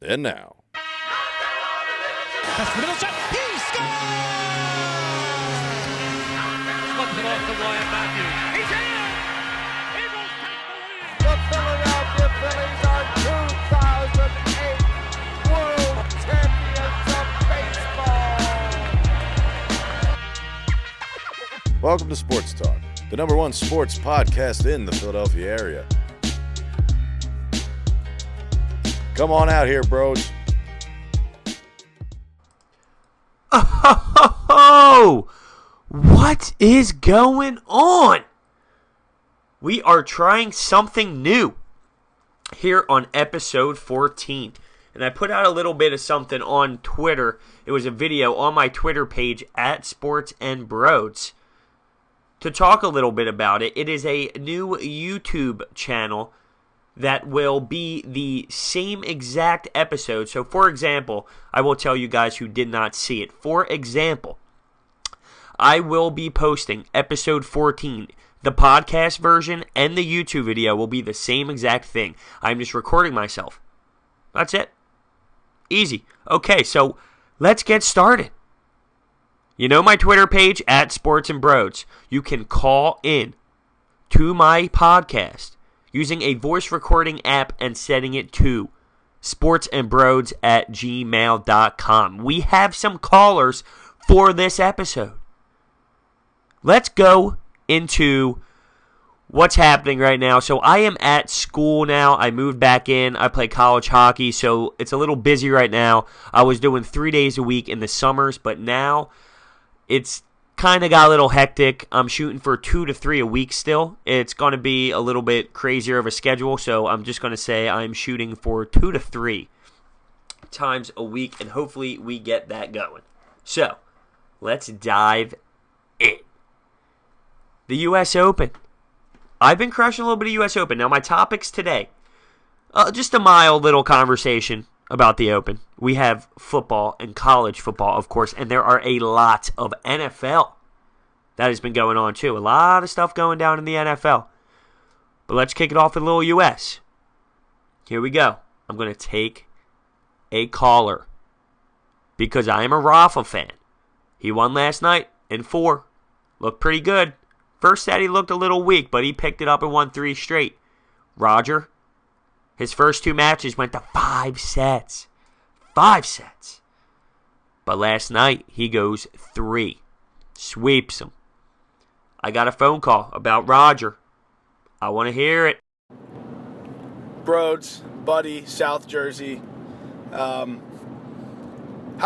And now. That's the middle shot. He scores! Slips it off to Wyatt Matthews. He's in! Eagles take the lead! The Philadelphia Phillies are 2008 World Champions of Baseball. Welcome to Sports Talk, the number one sports podcast in the Philadelphia area. Come on out here, Brodes. Oh, what is going on? We are trying something new here on episode 14. And I put out a little bit of something on Twitter. It was a video on my Twitter page at sportsandbrodes to talk a little bit about it. It is a new YouTube channel that will be the same exact episode. So, for example, I will tell you guys who did not see it. For example, I will be posting episode 14. The podcast version and the YouTube video will be the same exact thing. I'm just recording myself. That's it. Easy. Okay, so let's get started. You know my Twitter page, at sportsandbrodes. You can call in to my podcast using a voice recording app and setting it to sportsandbrodes@gmail.com. We have some callers for this episode. Let's go into what's happening right now. So I am at school now. I moved back in. I play college hockey, so it's a little busy right now. I was doing 3 days a week in the summers, but now it's kind of got a little hectic. I'm shooting for 2 to 3 a week still. It's going to be a little bit crazier of a schedule, so I'm just going to say I'm shooting for 2 to 3 times a week, and hopefully we get that going. So, let's dive in. The U.S. Open. I've been crushing a little bit of U.S. Open. Now, my topics today, just a mild little conversation about the Open. We have football and college football, of course, and there are a lot of NFL that has been going on, too. A lot of stuff going down in the NFL. But let's kick it off with a little U.S. Here we go. I'm going to take a caller because I am a Rafa fan. He won last night in 4. Looked pretty good. First set he looked a little weak, but he picked it up and won 3 straight. Roger, his first 2 matches went to 5 sets. 5 sets. But last night, he goes 3. Sweeps him. I got a phone call about Roger. I want to hear it. Brodes, buddy, South Jersey. How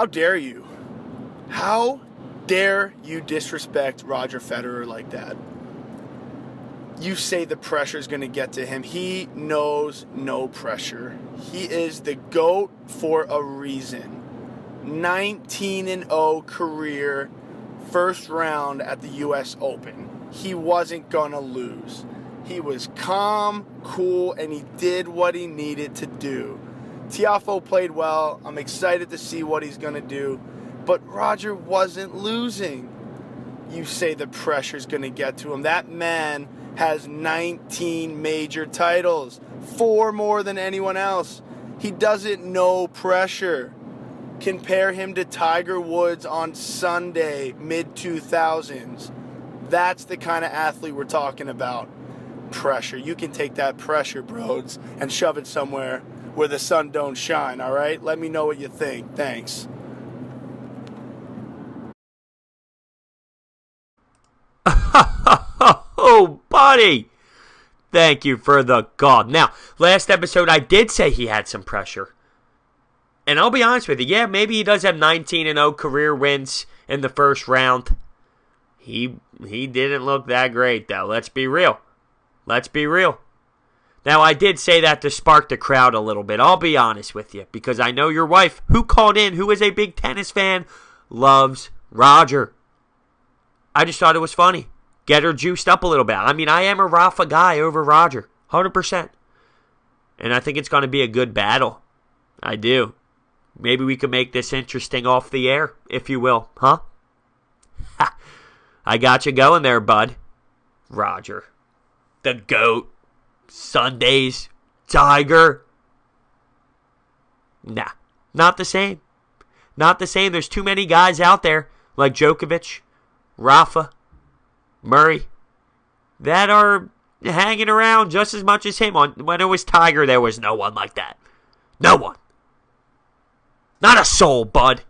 dare you? How dare you disrespect Roger Federer like that? You say the pressure is going to get to him. He knows no pressure. He is the GOAT for a reason. 19-0 career, first round at the U.S. Open. He wasn't going to lose. He was calm, cool, and he did what he needed to do. Tiafoe played well. I'm excited to see what he's going to do. But Roger wasn't losing. You say the pressure's going to get to him. That man has 19 major titles, 4 more than anyone else. He doesn't know pressure. Compare him to Tiger Woods on Sunday, mid-2000s. That's the kind of athlete we're talking about. Pressure. You can take that pressure, Brodes, and shove it somewhere where the sun don't shine, all right? Let me know what you think. Thanks. Oh, buddy. Thank you for the call. Now, last episode I did say he had some pressure. And I'll be honest with you, yeah, maybe he does have 19-0 career wins in the first round. He didn't look that great, though. Let's be real. Let's be real. Now, I did say that to spark the crowd a little bit. I'll be honest with you, because I know your wife, who called in, who is a big tennis fan, loves Roger. I just thought it was funny. Get her juiced up a little bit. I mean, I am a Rafa guy over Roger. 100%. And I think it's going to be a good battle. I do. Maybe we could make this interesting off the air, if you will. Huh? Ha. I got you going there, bud. Roger. The GOAT. Sundays. Tiger. Nah, not the same. Not the same. There's too many guys out there like Djokovic, Rafa, Murray that are hanging around just as much as him. When it was Tiger, there was no one like that. No one. Not a soul, bud.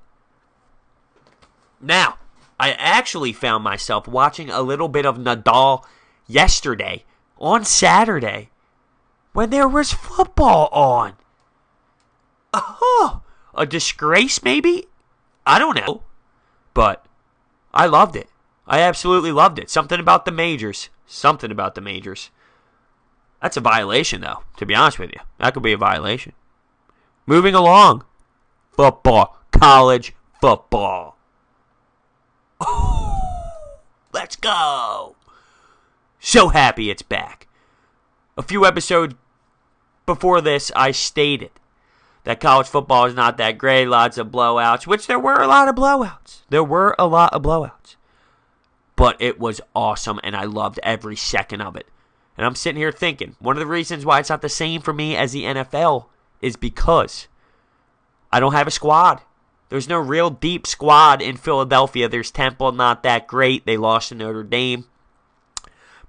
Now, I actually found myself watching a little bit of Nadal yesterday on Saturday when there was football on. Oh, a disgrace maybe? I don't know. But I loved it. I absolutely loved it. Something about the majors. Something about the majors. That's a violation, though, to be honest with you. That could be a violation. Moving along. Football. College football. Oh, let's go. So happy it's back. A few episodes before this, I stated that college football is not that great. Lots of blowouts, which there were a lot of blowouts. There were a lot of blowouts. But it was awesome, and I loved every second of it. And I'm sitting here thinking, one of the reasons why it's not the same for me as the NFL is because I don't have a squad. There's no real deep squad in Philadelphia. There's Temple, not that great. They lost to Notre Dame.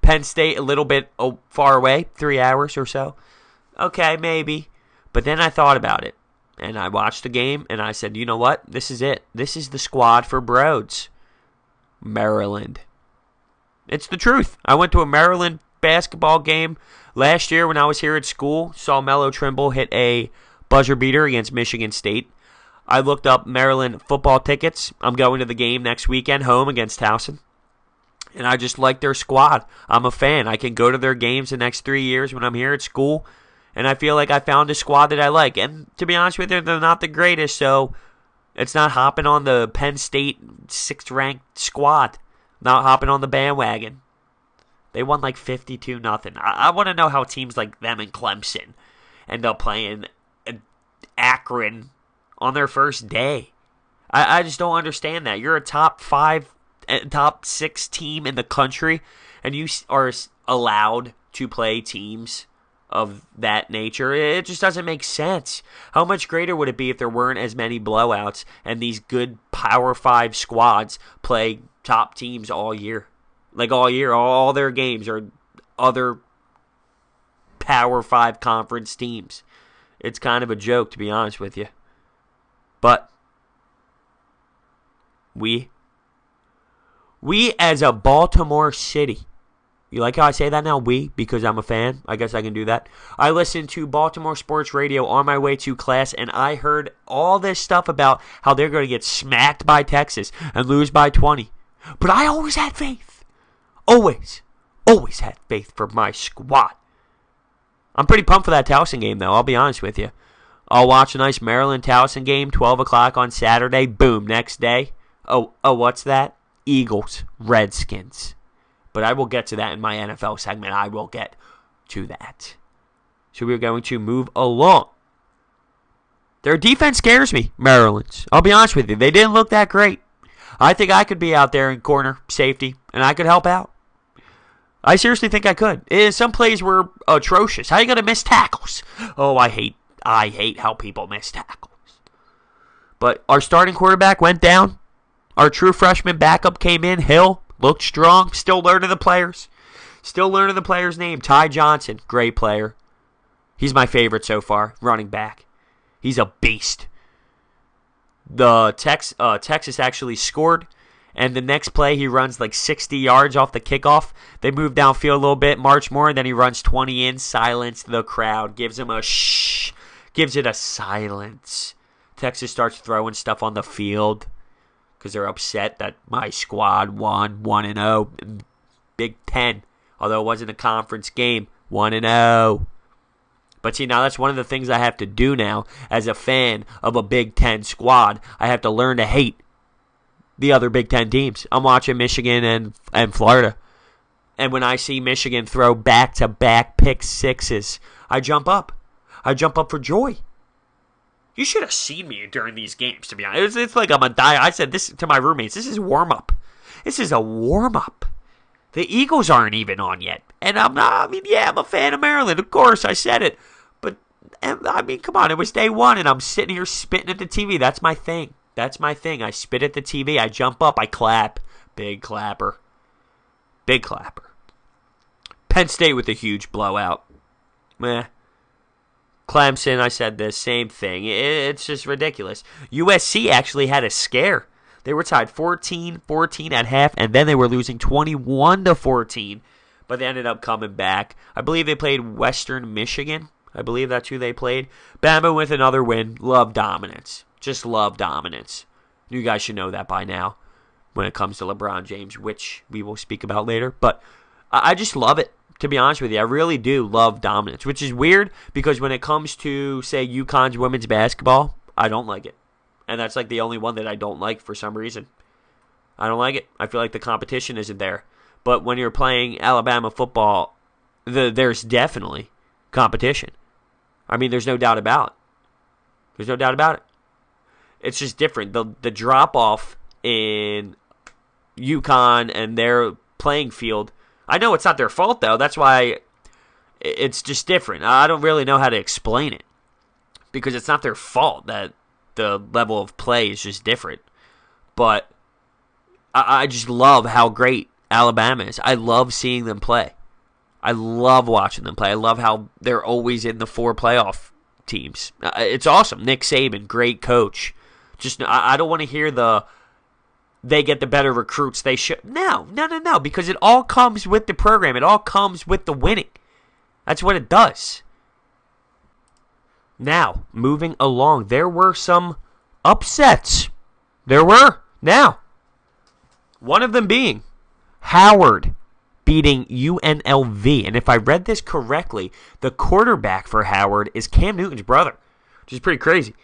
Penn State, a little bit far away, 3 hours or so. Okay, maybe. But then I thought about it, and I watched the game, and I said, you know what? This is it. This is the squad for Brodes. Maryland. It's the truth. I went to a Maryland basketball game last year when I was here at school. Saw Melo Trimble hit a buzzer beater against Michigan State. I looked up Maryland football tickets. I'm going to the game next weekend, home against Towson. And I just like their squad. I'm a fan. I can go to their games the next 3 years when I'm here at school. And I feel like I found a squad that I like. And to be honest with you, they're not the greatest, so it's not hopping on the Penn State 6th-ranked squad. Not hopping on the bandwagon. They won like 52-0. I want to know how teams like them and Clemson end up playing Akron on their first day. I just don't understand that. You're a top 6 team in the country, and you are allowed to play teams of that nature. It just doesn't make sense. How much greater would it be if there weren't as many blowouts and these good Power 5 squads play top teams all year? Like all year, all their games are other Power 5 conference teams. It's kind of a joke, to be honest with you. But we as a Baltimore City, you like how I say that now? We, because I'm a fan. I guess I can do that. I listened to Baltimore sports radio on my way to class, and I heard all this stuff about how they're going to get smacked by Texas and lose by 20. But I always had faith. Always had faith for my squad. I'm pretty pumped for that Towson game, though. I'll be honest with you. I'll watch a nice Maryland Towson game, 12 o'clock on Saturday. Boom, next day. Oh, what's that? Eagles, Redskins. But I will get to that in my NFL segment. I will get to that. So we're going to move along. Their defense scares me, Maryland's. I'll be honest with you. They didn't look that great. I think I could be out there in corner safety, and I could help out. I seriously think I could. Some plays were atrocious. How are you going to miss tackles? Oh, I hate how people miss tackles. But our starting quarterback went down. Our true freshman backup came in. Hill looked strong. Still learning the players. Still learning the player's name. Ty Johnson, great player. He's my favorite so far, running back. He's a beast. The Texas actually scored, and the next play he runs like 60 yards off the kickoff. They move downfield a little bit, march more, and then he runs 20 in, silence the crowd, gives him a shh, gives it a silence. Texas starts throwing stuff on the field because they're upset that my squad won 1-0. Big Ten, although it wasn't a conference game, 1-0. But see, now that's one of the things I have to do now as a fan of a Big Ten squad. I have to learn to hate the other Big Ten teams. I'm watching Michigan and Florida. And when I see Michigan throw back-to-back pick sixes, I jump up. I jump up for joy. You should have seen me during these games, to be honest. It's like I'm a die. I said this to my roommates. This is warm-up. This is a warm-up. The Eagles aren't even on yet. And I'm a fan of Maryland. Of course, I said it. But And, I mean, come on, it was day one, and I'm sitting here spitting at the TV. That's my thing. I spit at the TV. I jump up. I clap. Big clapper. Penn State with a huge blowout. Meh. Clemson, I said this, same thing. It's just ridiculous. USC actually had a scare. They were tied 14-14 at half, and then they were losing 21-14. But they ended up coming back. I believe they played Western Michigan. I believe that's who they played. Bama with another win. Love dominance. Just love dominance. You guys should know that by now when it comes to LeBron James, which we will speak about later. But I just love it, to be honest with you. I really do love dominance, which is weird because when it comes to, say, UConn's women's basketball, I don't like it. And that's like the only one that I don't like for some reason. I don't like it. I feel like the competition isn't there. But when you're playing Alabama football, there's definitely competition. I mean, there's no doubt about it. It's just different. The drop-off in UConn and their playing field, I know it's not their fault, though. That's why it's just different. I don't really know how to explain it because it's not their fault that the level of play is just different. But I just love how great Alabama is. I love seeing them play. I love watching them play. I love how they're always in the 4 playoff teams. It's awesome. Nick Saban, great coach. Just I don't want to hear they get the better recruits they should. No, because it all comes with the program. It all comes with the winning. That's what it does. Now, moving along, there were some upsets. There were. Now, one of them being Howard beating UNLV. And if I read this correctly, the quarterback for Howard is Cam Newton's brother, which is pretty crazy.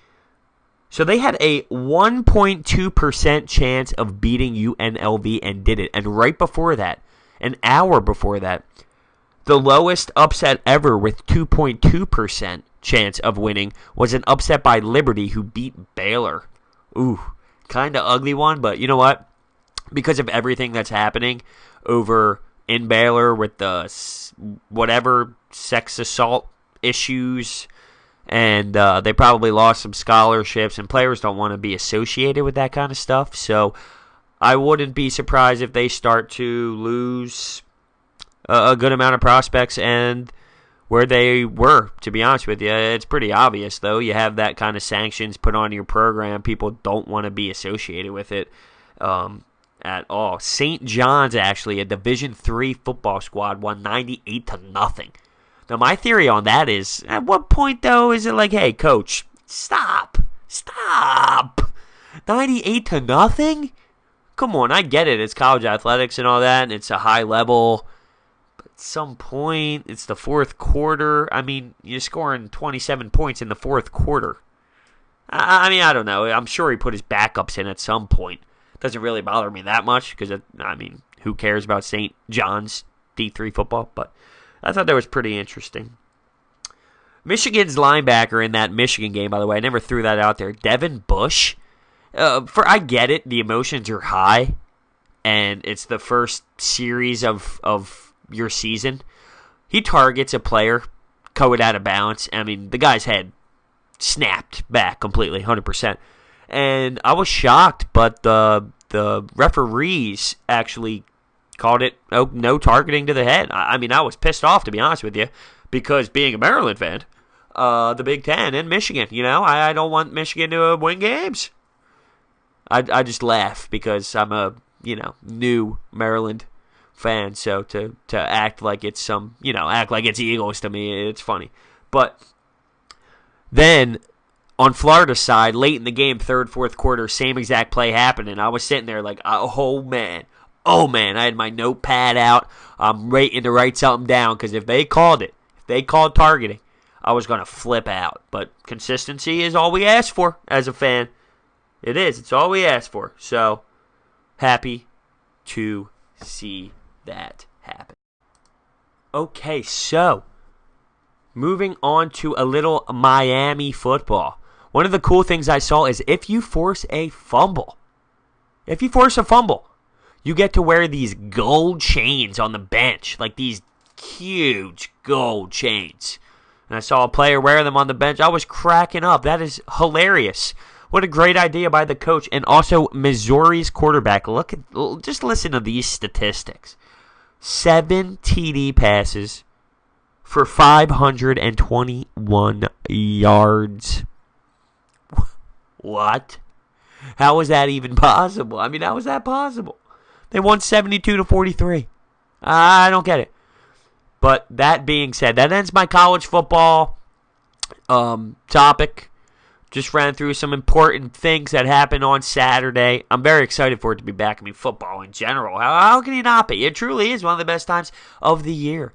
So they had a 1.2% chance of beating UNLV and did it. And right before that, an hour before that, the lowest upset ever with 2.2% chance of winning was an upset by Liberty, who beat Baylor. Ooh, kind of ugly one, but you know what? Because of everything that's happening over in Baylor with the whatever sex assault issues, and they probably lost some scholarships, and players don't want to be associated with that kind of stuff. So I wouldn't be surprised if they start to lose a good amount of prospects and where they were, to be honest with you. It's pretty obvious, though. You have that kind of sanctions put on your program. People don't want to be associated with it at all. St. John's, actually, a Division III football squad, won 98-0. Now, my theory on that is, at what point, though, is it like, hey, coach, stop. 98-0? Come on, I get it. It's college athletics and all that, and it's a high level. But at some point, it's the fourth quarter. I mean, you're scoring 27 points in the fourth quarter. I mean, I don't know. I'm sure he put his backups in at some point. Doesn't really bother me that much because, I mean, who cares about St. John's D3 football? But I thought that was pretty interesting. Michigan's linebacker in that Michigan game, by the way, I never threw that out there, Devin Bush. I get it, the emotions are high, and it's the first series of your season. He targets a player, caught out of balance. I mean, the guy's head snapped back completely, 100%. And I was shocked, but the referees actually called it no targeting to the head. I mean, I was pissed off, to be honest with you, because being a Maryland fan, the Big Ten and Michigan, I don't want Michigan to win games. I just laugh because I'm a, new Maryland fan, so to act like it's act like it's Eagles to me, it's funny. But then on Florida's side, late in the game, third, fourth quarter, same exact play happened, and I was sitting there like, oh man, I had my notepad out. I'm waiting to write something down because if they called targeting, I was going to flip out. But consistency is all we ask for as a fan. It is. It's all we ask for. So, happy to see that happen. Okay, so, moving on to a little Miami football. One of the cool things I saw is if you force a fumble, you get to wear these gold chains on the bench, like these huge gold chains. and I saw a player wear them on the bench, I was cracking up. That is hilarious. What a great idea by the coach. And also, Missouri's quarterback. Just listen to these statistics. 7 TD passes for 521 yards. What? How was that even possible? I mean, how was that possible? They won 72-43. I don't get it. But that being said, that ends my college football topic. Just ran through some important things that happened on Saturday. I'm very excited for it to be back. I mean, football in general. How can you not be? It truly is one of the best times of the year.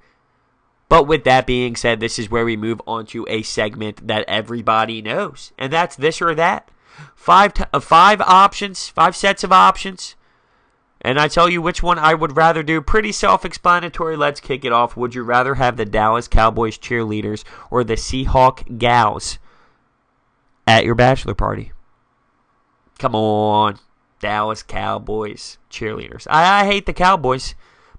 But with that being said, this is where we move on to a segment that everybody knows. And that's this or that. Five options, 5 sets of options. And I tell you which one I would rather do. Pretty self-explanatory. Let's kick it off. Would you rather have the Dallas Cowboys cheerleaders or the Seahawk gals at your bachelor party? Come on. Dallas Cowboys cheerleaders. I hate the Cowboys,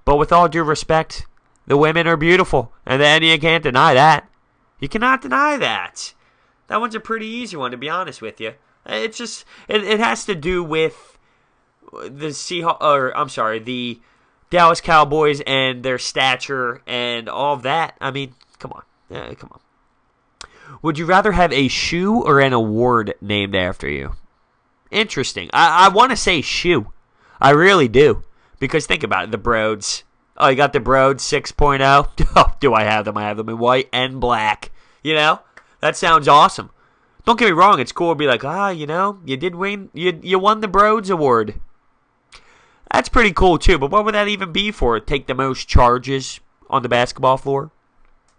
but with all due respect, the women are beautiful, and then you can't deny that. You cannot deny that. That one's a pretty easy one, to be honest with you. It's just, it has to do with the Dallas Cowboys and their stature and all of that. I mean, come on. Come on. Would you rather have a shoe or an award named after you? Interesting. I want to say shoe. I really do. Because think about it. The Brodes. Oh, you got the Brodes 6.0? Oh, do I have them? I have them in white and black. You know? That sounds awesome. Don't get me wrong. It's cool to be like, you did win. You won the Brodes Award. That's pretty cool, too. But what would that even be for? Take the most charges on the basketball floor?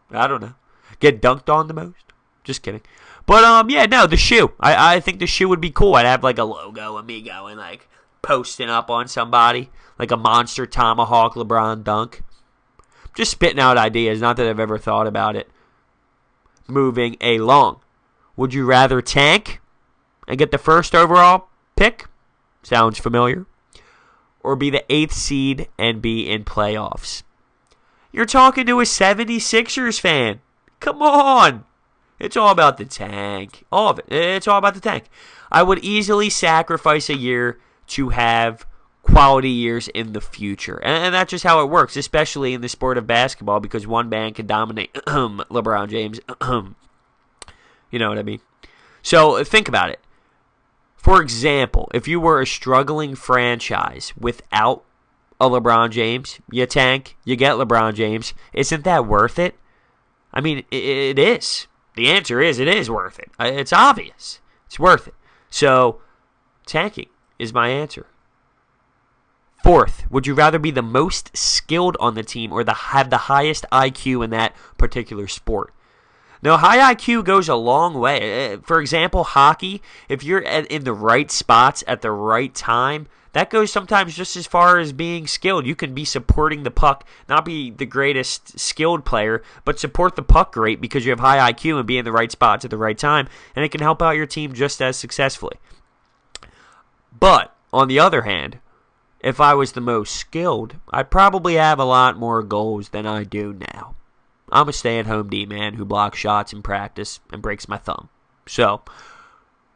I don't know. Get dunked on the most? Just kidding. But, the shoe. I think the shoe would be cool. I'd have, like, a logo of me going, like, posting up on somebody. Like a monster tomahawk LeBron dunk. Just spitting out ideas. Not that I've ever thought about it. Moving along. Would you rather tank and get the first overall pick? Sounds familiar. Or be the 8th seed and be in playoffs? You're talking to a 76ers fan. Come on. It's all about the tank. All of it. It's all about the tank. I would easily sacrifice a year to have quality years in the future. And that's just how it works, especially in the sport of basketball, because one man can dominate LeBron James. You know what I mean? So think about it. For example, if you were a struggling franchise without a LeBron James, you tank, you get LeBron James. Isn't that worth it? I mean, it is. The answer is it is worth it. It's obvious. It's worth it. So, tanking is my answer. 4th, would you rather be the most skilled on the team or have the highest IQ in that particular sport? Now, high IQ goes a long way. For example, hockey, if you're in the right spots at the right time, that goes sometimes just as far as being skilled. You can be supporting the puck, not be the greatest skilled player, but support the puck great because you have high IQ and be in the right spots at the right time, and it can help out your team just as successfully. But, on the other hand, if I was the most skilled, I'd probably have a lot more goals than I do now. I'm a stay-at-home D-man who blocks shots in practice and breaks my thumb. So,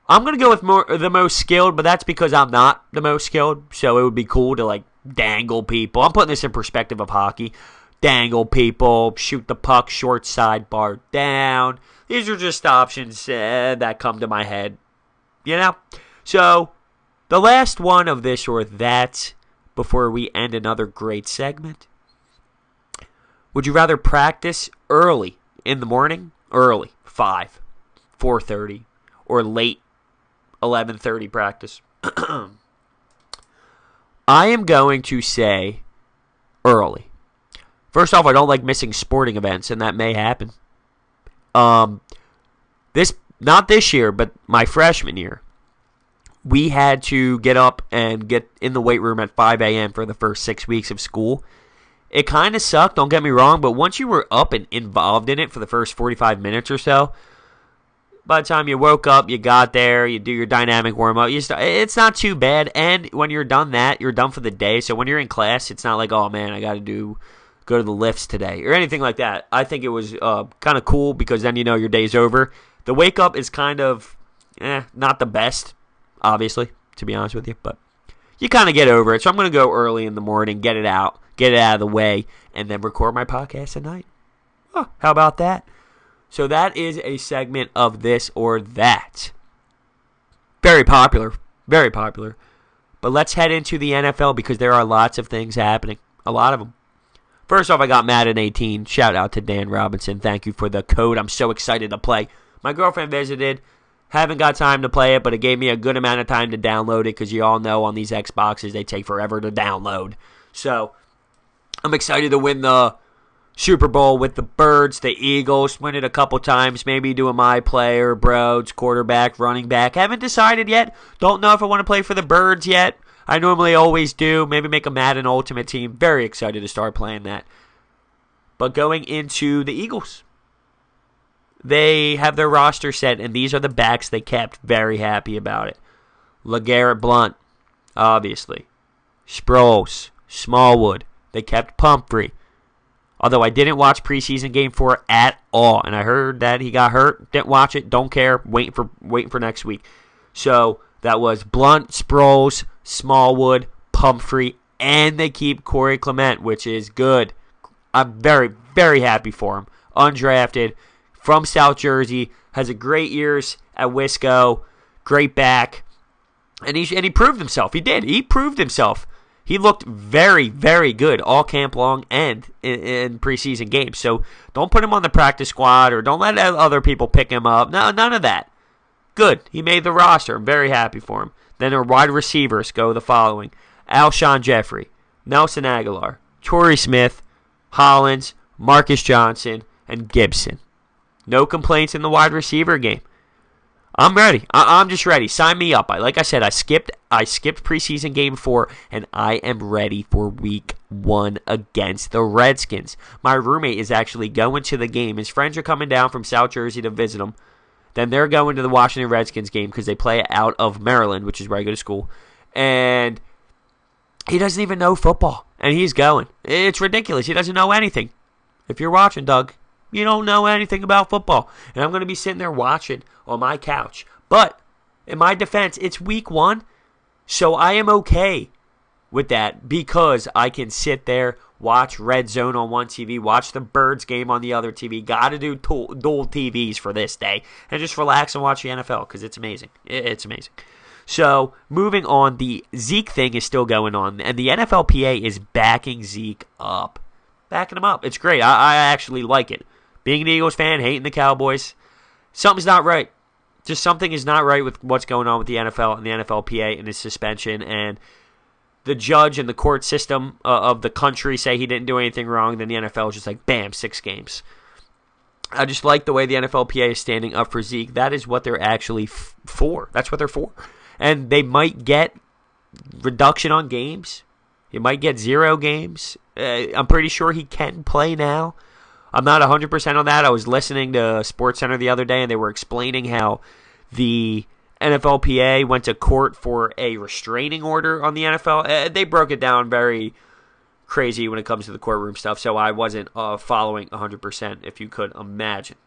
I'm going to go with the most skilled, but that's because I'm not the most skilled. So, it would be cool to, like, dangle people. I'm putting this in perspective of hockey. Dangle people, shoot the puck, short sidebar down. These are just options that come to my head. You know? So, the last one of this or that before we end another great segment. Would you rather practice early in the morning? Early, 5, 4:30, or late, 11:30 practice? I am going to say early. First off, I don't like missing sporting events, and that may happen. Not this year, but my freshman year. We had to get up and get in the weight room at 5 a.m. for the first 6 weeks of school. It kind of sucked, don't get me wrong, but once you were up and involved in it for the first 45 minutes or so, by the time you woke up, you got there, you do your dynamic warm-up, it's not too bad, and when you're done that, you're done for the day, so when you're in class, it's not like, oh man, I got to do go to the lifts today or anything like that. I think it was kind of cool because then you know your day's over. The wake up is kind of not the best, obviously, to be honest with you, but you kind of get over it. So I'm going to go early in the morning, get it out of the way, and then record my podcast at night. Oh, how about that? So that is a segment of This or That. Very popular. Very popular. But let's head into the NFL because there are lots of things happening. A lot of them. First off, I got Madden 18. Shout out to Dan Robinson. Thank you for the code. I'm so excited to play. My girlfriend visited. Haven't got time to play it, but it gave me a good amount of time to download it because you all know on these Xboxes they take forever to download. So I'm excited to win the Super Bowl with the Birds, the Eagles. Win it a couple times. Maybe do a my player, Brodes, quarterback, running back. Haven't decided yet. Don't know if I want to play for the Birds yet. I normally always do. Maybe make a Madden Ultimate Team. Very excited to start playing that. But going into the Eagles, they have their roster set, and these are the backs they kept. Very happy about it. LeGarrette Blount, obviously. Sproles, Smallwood. They kept Pumphrey. Although I didn't watch preseason game 4 at all, and I heard that he got hurt. Didn't watch it. Don't care. Waiting for next week. So that was Blount, Sproles, Smallwood, Pumphrey, and they keep Corey Clement, which is good. I'm very, very happy for him. Undrafted, from South Jersey, has a great years at Wisco, great back, and he proved himself. He did. He proved himself. He looked very, very good all camp long and in preseason games. So don't put him on the practice squad or don't let other people pick him up. No, none of that. Good. He made the roster. I'm very happy for him. Then our wide receivers go the following. Alshon Jeffrey, Nelson Aguilar, Torrey Smith, Hollins, Marcus Johnson, and Gibson. No complaints in the wide receiver game. I'm ready. I'm just ready. Sign me up. Like I said, I skipped preseason game 4, and I am ready for week 1 against the Redskins. My roommate is actually going to the game. His friends are coming down from South Jersey to visit him. Then they're going to the Washington Redskins game because they play out of Maryland, which is where I go to school. And he doesn't even know football, and he's going. It's ridiculous. He doesn't know anything. If you're watching, Doug, you don't know anything about football. And I'm going to be sitting there watching on my couch. But in my defense, it's week 1, so I am okay with that because I can sit there, watch Red Zone on one TV, watch the Birds game on the other TV. Got to do dual TVs for this day and just relax and watch the NFL because it's amazing. It's amazing. So moving on, the Zeke thing is still going on, and the NFLPA is backing Zeke up. Backing him up. It's great. I actually like it. Being an Eagles fan, hating the Cowboys, something's not right. Just something is not right with what's going on with the NFL and the NFLPA and his suspension. And the judge and the court system of the country say he didn't do anything wrong. Then the NFL is just like, bam, 6 games. I just like the way the NFLPA is standing up for Zeke. That is what they're actually for. That's what they're for. And they might get reduction on games. He might get 0 games. I'm pretty sure he can play now. I'm not 100% on that. I was listening to SportsCenter the other day, and they were explaining how the NFLPA went to court for a restraining order on the NFL. They broke it down very crazy when it comes to the courtroom stuff, so I wasn't following 100%, if you could imagine.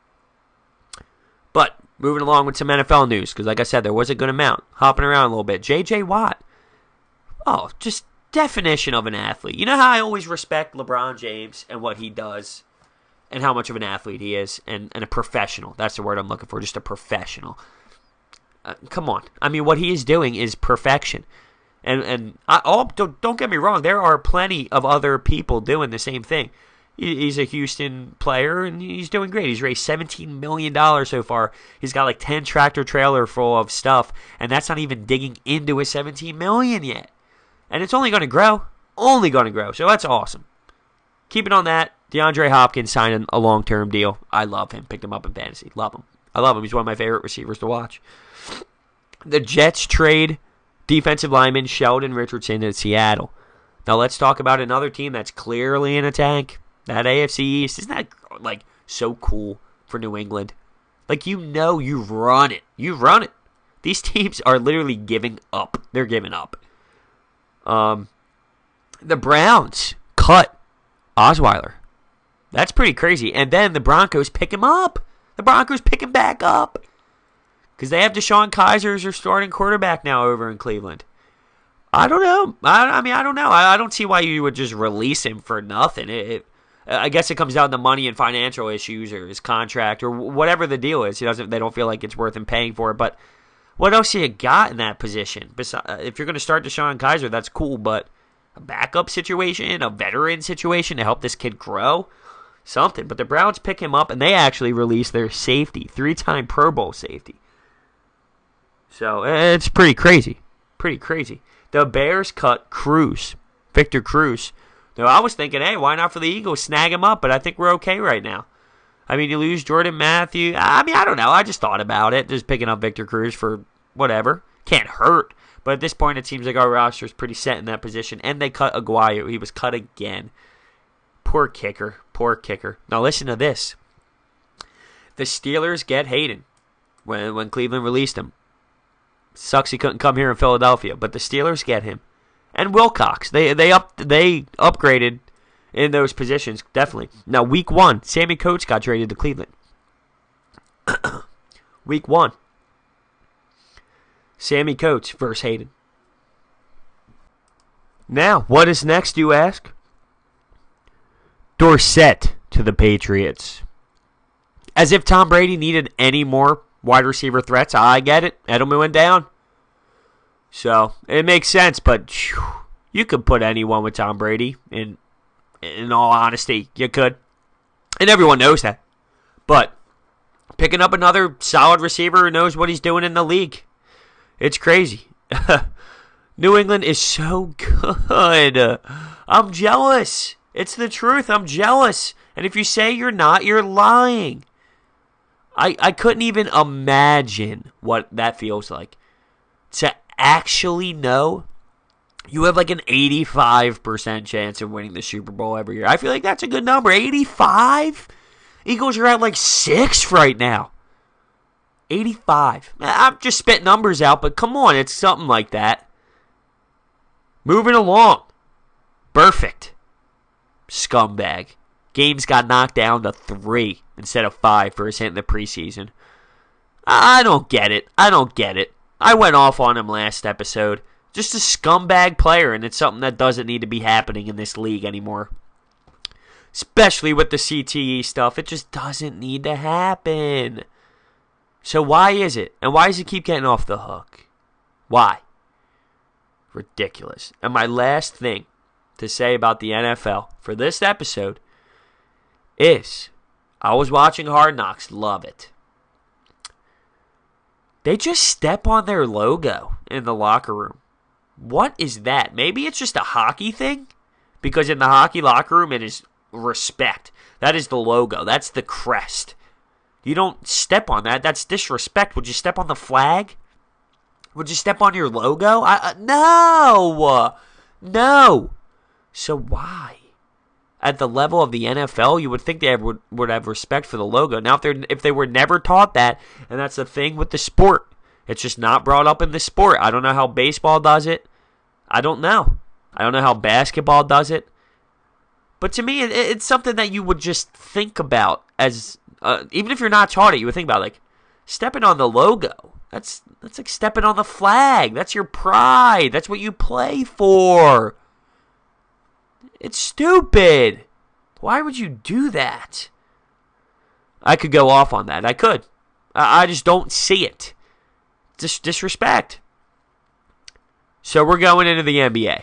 But moving along with some NFL news, because like I said, there was a good amount. Hopping around a little bit. J.J. Watt. Oh, just definition of an athlete. You know how I always respect LeBron James and what he does? And how much of an athlete he is, and a professional. That's the word I'm looking for, just a professional. Come on. I mean, what he is doing is perfection. And don't get me wrong, there are plenty of other people doing the same thing. He's a Houston player, and he's doing great. He's raised $17 million so far. He's got like 10 tractor trailer full of stuff, and that's not even digging into his $17 million yet. And it's only going to grow. Only going to grow. So that's awesome. Keep it on that. DeAndre Hopkins signing a long-term deal. I love him. Picked him up in fantasy. Love him. I love him. He's one of my favorite receivers to watch. The Jets trade defensive lineman Sheldon Richardson to Seattle. Now let's talk about another team that's clearly in a tank. That AFC East. Isn't that like so cool for New England? Like, you know, you run it. You run it. These teams are literally giving up. They're giving up. The Browns cut Osweiler. That's pretty crazy. And then the Broncos pick him up. The Broncos pick him back up. Because they have Deshaun Kaiser as their starting quarterback now over in Cleveland. I don't know. I don't know. I don't see why you would just release him for nothing. I guess it comes down to money and financial issues or his contract or whatever the deal is. They don't feel like it's worth him paying for it. But what else you got in that position? If you're going to start Deshaun Kaiser, that's cool. But a backup situation, a veteran situation to help this kid grow, something. But the Browns pick him up, and they actually release their safety, 3-time Pro Bowl safety. So it's pretty crazy. Pretty crazy. The Bears cut Victor Cruz. Now, I was thinking, hey, why not for the Eagles? Snag him up, but I think we're okay right now. I mean, you lose Jordan Matthew. I don't know. I just thought about it. Just picking up Victor Cruz for whatever. Can't hurt. But at this point, it seems like our roster is pretty set in that position. And they cut Aguayo. He was cut again. Poor kicker. Now, listen to this. The Steelers get Hayden when Cleveland released him. Sucks he couldn't come here in Philadelphia, but the Steelers get him. And Wilcox. They upgraded in those positions, definitely. Now, week 1, Sammy Coates got traded to Cleveland. Week 1. Sammy Coates versus Hayden. Now, what is next, you ask? Dorsett to the Patriots. As if Tom Brady needed any more wide receiver threats. I get it. Edelman went down. So, it makes sense, but you could put anyone with Tom Brady. In all honesty, you could. And everyone knows that. But picking up another solid receiver who knows what he's doing in the league. It's crazy. New England is so good. I'm jealous. It's the truth. I'm jealous. And if you say you're not, you're lying. I couldn't even imagine what that feels like. To actually know you have like an 85% chance of winning the Super Bowl every year. I feel like that's a good number. 85? Eagles are at like 6 right now. 85. I'm just spitting numbers out, but come on, it's something like that. Moving along. Perfect. Scumbag. Games got knocked down to 3 instead of 5 for his hit in the preseason. I don't get it. I went off on him last episode. Just a scumbag player, and it's something that doesn't need to be happening in this league anymore. Especially with the CTE stuff. It just doesn't need to happen. So why is it? And why does he keep getting off the hook? Why? Ridiculous. And my last thing to say about the NFL for this episode is I was watching Hard Knocks. Love it. They just step on their logo in the locker room. What is that? Maybe it's just a hockey thing? Because in the hockey locker room, it is respect. That is the logo. That's the crest. You don't step on that. That's disrespect. Would you step on the flag? Would you step on your logo? No. No. So why? At the level of the NFL, you would think they would have respect for the logo. Now, if they were never taught that, and that's the thing with the sport, it's just not brought up in the sport. I don't know how baseball does it. I don't know. I don't know how basketball does it. But to me, it's something that you would just think about as, even if you're not taught it, you would think about like stepping on the logo. That's like stepping on the flag. That's your pride. That's what you play for. It's stupid. Why would you do that? I could go off on that. I could. I just don't see it. Just disrespect. So we're going into the NBA.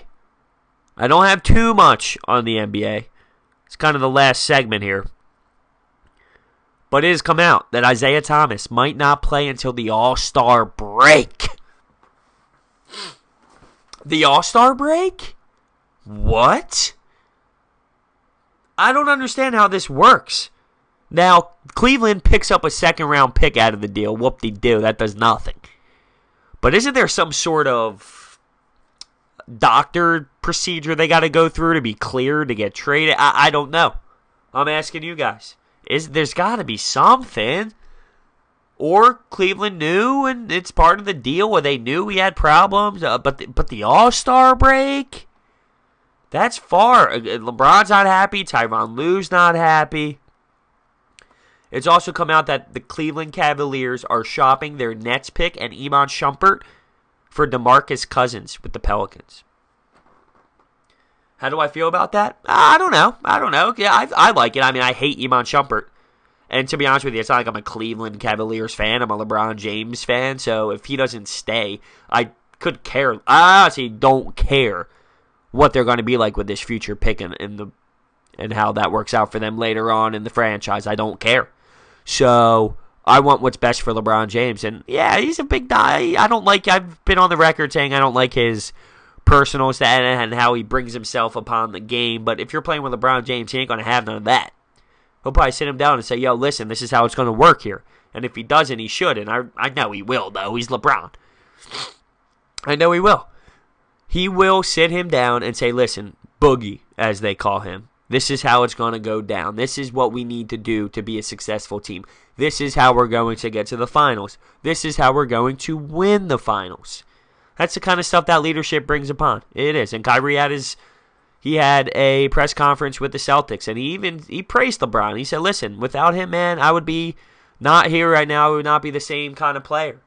I don't have too much on the NBA. It's kind of the last segment here. But it has come out that Isaiah Thomas might not play until the All-Star break. The All-Star break? What? I don't understand how this works. Now, Cleveland picks up a second-round pick out of the deal. Whoop-de-doo, that does nothing. But isn't there some sort of doctor procedure they got to go through to be cleared to get traded? I don't know. I'm asking you guys. There's got to be something. Or Cleveland knew and it's part of the deal where they knew he had problems. But the All-Star break? That's far. LeBron's not happy. Tyronn Lue's not happy. It's also come out that the Cleveland Cavaliers are shopping their Nets pick and Iman Shumpert for DeMarcus Cousins with the Pelicans. How do I feel about that? I don't know. Yeah, I like it. I mean, I hate Iman Shumpert. And to be honest with you, it's not like I'm a Cleveland Cavaliers fan. I'm a LeBron James fan. So if he doesn't stay, I could care. I honestly don't care what they're going to be like with this future pick and how that works out for them later on in the franchise. I don't care. So I want what's best for LeBron James. And yeah, he's a big guy. I've been on the record saying I don't like his personal status and how he brings himself upon the game. But if you're playing with LeBron James, he ain't going to have none of that. He'll probably sit him down and say, yo, listen, this is how it's going to work here. And if he doesn't, he should. And I know he will, though. He's LeBron. I know he will. He will sit him down and say, listen, Boogie, as they call him, this is how it's going to go down. This is what we need to do to be a successful team. This is how we're going to get to the finals. This is how we're going to win the finals. That's the kind of stuff that leadership brings upon. It is. And Kyrie had a press conference with the Celtics, and he praised LeBron. He said, listen, without him, man, I would be not here right now. I would not be the same kind of player.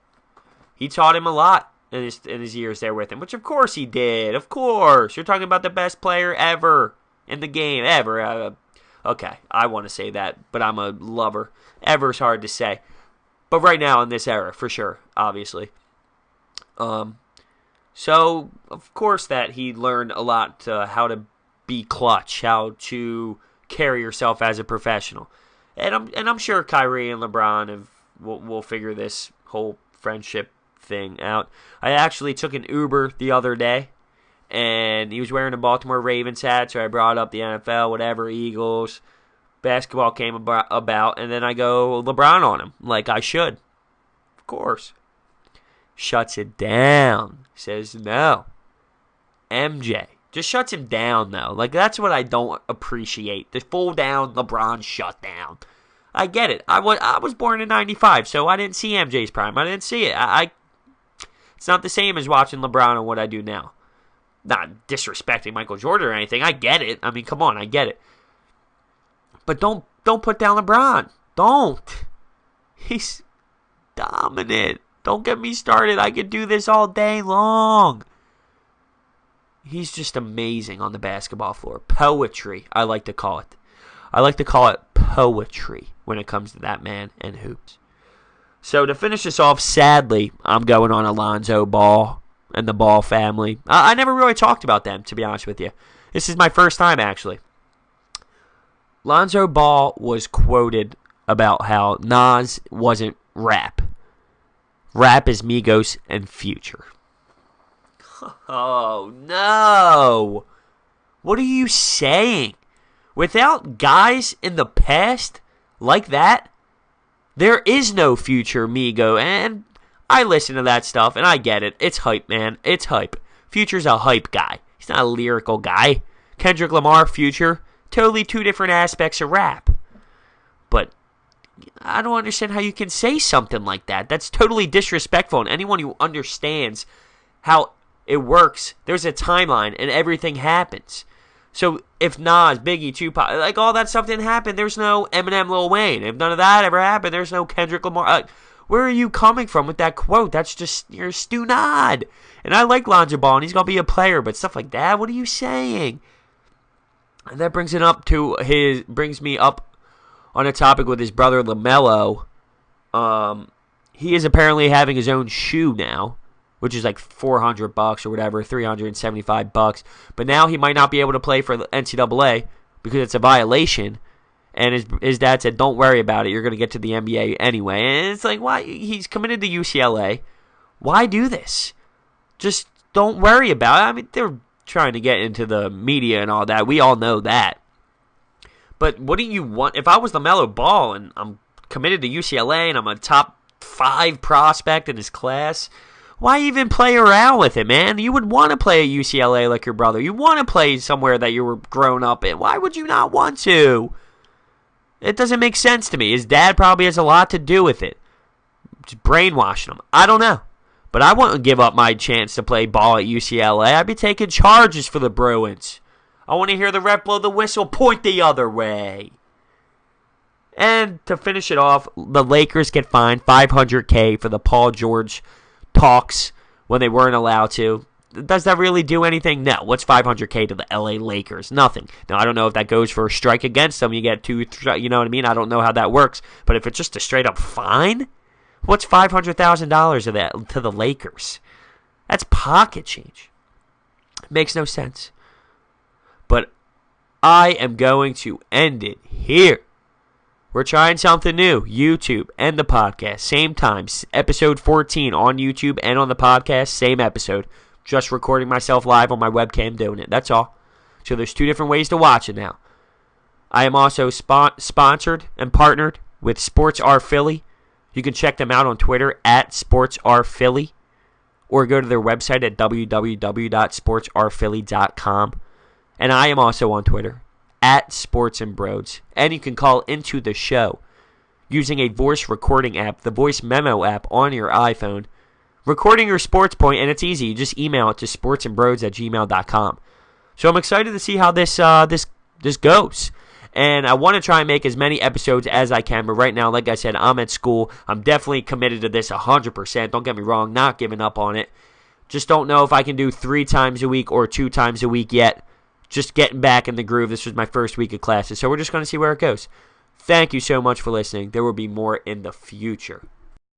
He taught him a lot in his years there with him, which of course he did. Of course. You're talking about the best player ever in the game, ever. Okay, I want to say that, but I'm a lover. Ever is hard to say. But right now in this era, for sure, obviously. So, of course that he learned a lot how to be clutch, how to carry yourself as a professional. And I'm sure Kyrie and LeBron will figure this whole friendship thing out. I actually took an Uber the other day, and he was wearing a Baltimore Ravens hat, so I brought up the NFL, whatever, Eagles, basketball came about, and then I go LeBron on him, like I should. Of course. Shuts it down. Says no. MJ. Just shuts him down, though. Like, that's what I don't appreciate. The full down LeBron shutdown. I get it. I was born in 95, so I didn't see MJ's prime. I didn't see it. It's not the same as watching LeBron and what I do now. Not disrespecting Michael Jordan or anything. I get it. I mean, come on, I get it. But don't put down LeBron. Don't. He's dominant. Don't get me started. I could do this all day long. He's just amazing on the basketball floor. Poetry, I like to call it. I like to call it poetry when it comes to that man and hoops. So to finish this off, sadly, I'm going on Alonzo Ball and the Ball family. I never really talked about them, to be honest with you. This is my first time, actually. Lonzo Ball was quoted about how Nas wasn't rap. Rap is Migos and Future. Oh, no. What are you saying? Without guys in the past like that, there is no Future, Migo. And I listen to that stuff, and I get it. It's hype, man. It's hype. Future's a hype guy. He's not a lyrical guy. Kendrick Lamar, Future, totally two different aspects of rap. But I don't understand how you can say something like that. That's totally disrespectful. And anyone who understands how it works, there's a timeline and everything happens. So if Nas, Biggie, Tupac, like all that stuff didn't happen, there's no Eminem, Lil Wayne. If none of that ever happened, there's no Kendrick Lamar. Where are you coming from with that quote? That's just, you're stu-nod. And I like Lonzo Ball, and he's going to be a player, but stuff like that, what are you saying? And that brings me up on a topic with his brother LaMelo. He is apparently having his own shoe now, which is like $400 or whatever, $375. But now he might not be able to play for the NCAA because it's a violation. And his dad said, don't worry about it. You're going to get to the NBA anyway. And it's like, why? He's committed to UCLA. Why do this? Just don't worry about it. I mean, they're trying to get into the media and all that. We all know that. But what do you want? If I was LaMelo Ball and I'm committed to UCLA and I'm a top 5 prospect in his class, why even play around with it, man? You would want to play at UCLA like your brother. You want to play somewhere that you were grown up in. Why would you not want to? It doesn't make sense to me. His dad probably has a lot to do with it. Just brainwashing him. I don't know. But I wouldn't give up my chance to play ball at UCLA. I'd be taking charges for the Bruins. I want to hear the ref blow the whistle, point the other way. And to finish it off, the Lakers get fined $500K for the Paul George talks when they weren't allowed to. Does that really do anything? No. What's $500K to the LA Lakers? Nothing. Now, I don't know if that goes for a strike against them. You get you know what I mean? I don't know how that works. But if it's just a straight up fine, what's $500,000 of that to the Lakers? That's pocket change. Makes no sense. But I am going to end it here. We're trying something new. YouTube and the podcast. Same time. Episode 14 on YouTube and on the podcast. Same episode. Just recording myself live on my webcam doing it. That's all. So there's 2 different ways to watch it now. I am also sponsored and partnered with Sports R Philly. You can check them out on Twitter at Sports R Philly. Or go to their website at www.sportsrphilly.com. And I am also on Twitter at sportsandbrodes. And you can call into the show using a voice recording app, the voice memo app on your iPhone. Recording your sports point, and it's easy. You just email it to sportsandbrodes@gmail.com. So I'm excited to see how this goes. And I want to try and make as many episodes as I can. But right now, like I said, I'm at school. I'm definitely committed to this 100%. Don't get me wrong, not giving up on it. Just don't know if I can do 3 times a week or 2 times a week yet. Just getting back in the groove. This was my first week of classes. So we're just going to see where it goes. Thank you so much for listening. There will be more in the future.